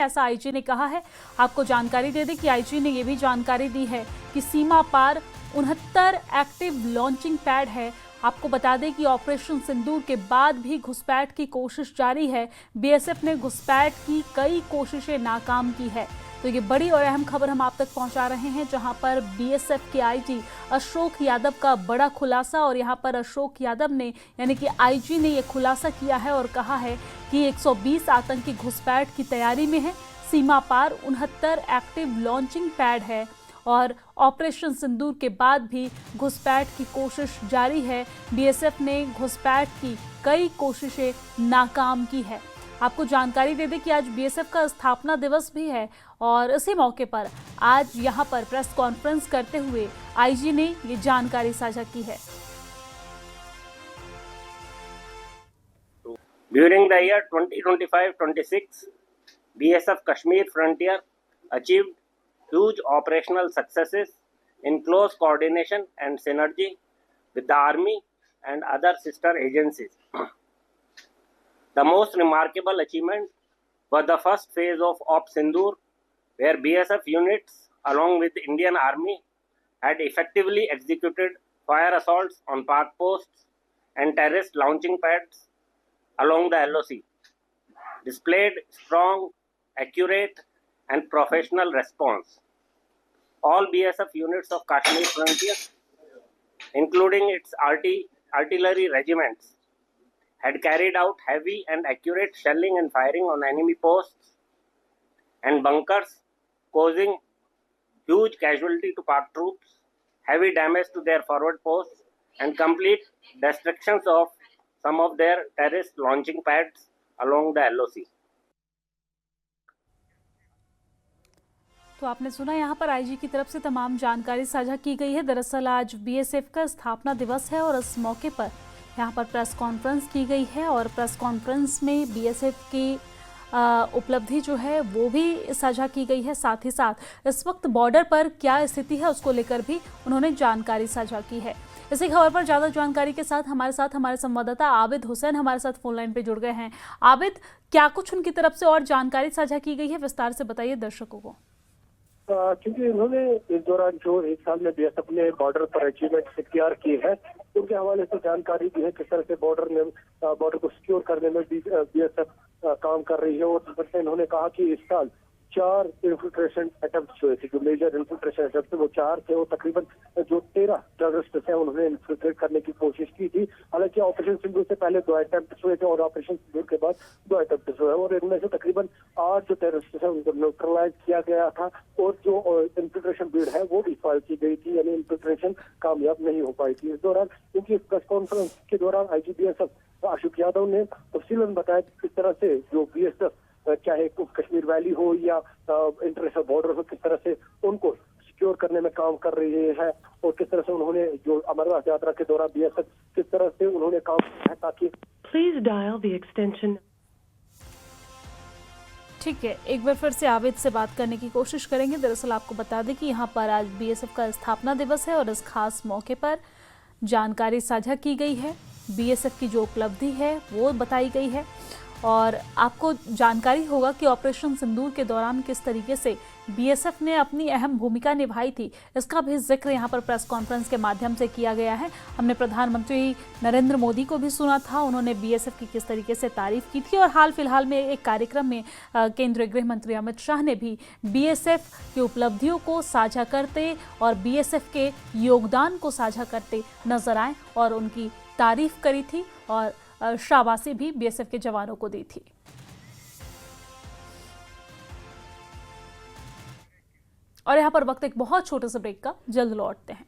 ऐसा आईजी ने कहा है। आपको जानकारी दे दें कि आईजी ने यह भी जानकारी दी है कि सीमा पार 69 एक्टिव लॉन्चिंग पैड है। आपको बता दें कि ऑपरेशन सिंदूर के बाद भी घुसपैठ की कोशिश जारी है। बीएसएफ ने घुसपैठ की कई कोशिशें नाकाम की है। तो ये बड़ी और अहम खबर हम आप तक पहुंचा रहे हैं, जहां पर बीएसएफ के आईजी अशोक यादव का बड़ा खुलासा। और यहां पर अशोक यादव ने यानी कि आईजी ने यह खुलासा किया है और कहा है कि 120 आतंकी घुसपैठ की तैयारी में है। सीमा पार 69 एक्टिव लॉन्चिंग पैड है और ऑपरेशन सिंदूर के बाद भी घुसपैठ की कोशिश जारी है। बीएसएफ ने घुसपैठ की कई कोशिशें नाकाम की है। आपको जानकारी दे दें कि आज बीएसएफ का स्थापना दिवस भी है और इसी मौके पर आज यहां पर प्रेस कॉन्फ्रेंस करते हुए आईजी ने ये जानकारी साझा की है। During the year 2025-26, BSF Kashmir Frontier achieved huge operational successes in close coordination and synergy with the Army and other sister agencies. The most remarkable achievement was the first phase of Op Sindoor, where BSF units along with Indian Army had effectively executed fire assaults on park posts and terrorist launching pads along the LOC, displayed strong, accurate and professional response. All BSF units of Kashmir Frontier, including its artillery regiments, had carried out heavy and accurate shelling and firing on enemy posts and bunkers, causing huge casualty to Pak troops, heavy damage to their forward posts, and complete destructions of some of their terrorist launching pads along the LOC. तो आपने सुना यहाँ पर IG की तरफ से तमाम जानकारी साझा की गई है। दरअसल आज बीएसएफ का स्थापना दिवस है और इस मौके पर यहाँ पर प्रेस कॉन्फ्रेंस की गई है और प्रेस कॉन्फ्रेंस में बीएसएफ की उपलब्धि जो है वो भी साझा की गई है। साथ ही साथ इस वक्त बॉर्डर पर क्या स्थिति है उसको लेकर भी उन्होंने जानकारी साझा की है। इसी खबर पर ज़्यादा जानकारी के साथ हमारे संवाददाता आबिद हुसैन हमारे साथ फोन लाइन पे जुड़ गए हैं। आबिद, क्या कुछ उनकी तरफ से और जानकारी साझा की गई है, विस्तार से बताइए दर्शकों को। क्योंकि उन्होंने इस दौरान जो एक साल में बीएसएफ ने बॉर्डर पर अचीवमेंट इख्तियार की है, उनके हवाले से जानकारी दी है किस तरह से बॉर्डर को सिक्योर करने में बीएसएफ काम कर रही है। और इन्होंने कहा कि इस साल 4 इन्फिल्ट्रेशन अटेम्प्ट हुए थे, जो मेजर इन्फिल्ट्रेशन अटेम्प्ट थे वो 4 थे और तकरीबन जो 13 टेररिस्ट हैं उन्होंने इन्फिल्ट्रेट करने की कोशिश की थी। हालांकि ऑपरेशन सिंदूर से पहले 2 अटेम्प्ट हुए थे और ऑपरेशन सिंदूर के बाद 2 अटेम्प्ट हुए और इनमें से तकरीबन 8 जो टेररिस्ट हैं उनको न्यूट्रलाइज किया गया था और जो इन्फिल्ट्रेशन बिड है वो भी फाइल की गई थी, यानी इन्फिल्ट्रेशन कामयाब नहीं हो पाई थी। इस दौरान उनकी प्रेस कॉन्फ्रेंस के दौरान आईजी बीएसएफ अशोक यादव ने तफसीलन बताया किस तरह से जो बीएसएफ चाहे कश्मीर वैली हो या इंटरनेशनल बॉर्डर हो, किस तरह से उनको सिक्योर करने में काम कर रही है और किस तरह से उन्होंने जो अमरनाथ यात्रा के दौरान बीएसएफ किस तरह से उन्होंने काम किया है ताकि प्लीज डायल द एक्सटेंशन। ठीक है, एक बार फिर से आबिद से बात करने की कोशिश करेंगे। दरअसल आपको बता दें कि यहाँ पर आज बीएसएफ का स्थापना दिवस है और इस खास मौके पर जानकारी साझा की गई है। बीएसएफ की जो उपलब्धि है वो बताई गई है और आपको जानकारी होगा कि ऑपरेशन सिंदूर के दौरान किस तरीके से बीएसएफ ने अपनी अहम भूमिका निभाई थी, इसका भी जिक्र यहाँ पर प्रेस कॉन्फ्रेंस के माध्यम से किया गया है। हमने प्रधानमंत्री नरेंद्र मोदी को भी सुना था, उन्होंने बीएसएफ की किस तरीके से तारीफ की थी और हाल फिलहाल में एक कार्यक्रम में केंद्रीय गृह मंत्री अमित शाह ने भी बीएसएफ की उपलब्धियों को साझा करते और बीएसएफ के योगदान को साझा करते नजर आए और उनकी तारीफ करी थी और शाबाशी भी बीएसएफ के जवानों को दी थी। और यहाँ पर वक्त एक बहुत छोटे से ब्रेक का, जल्द लौटते हैं।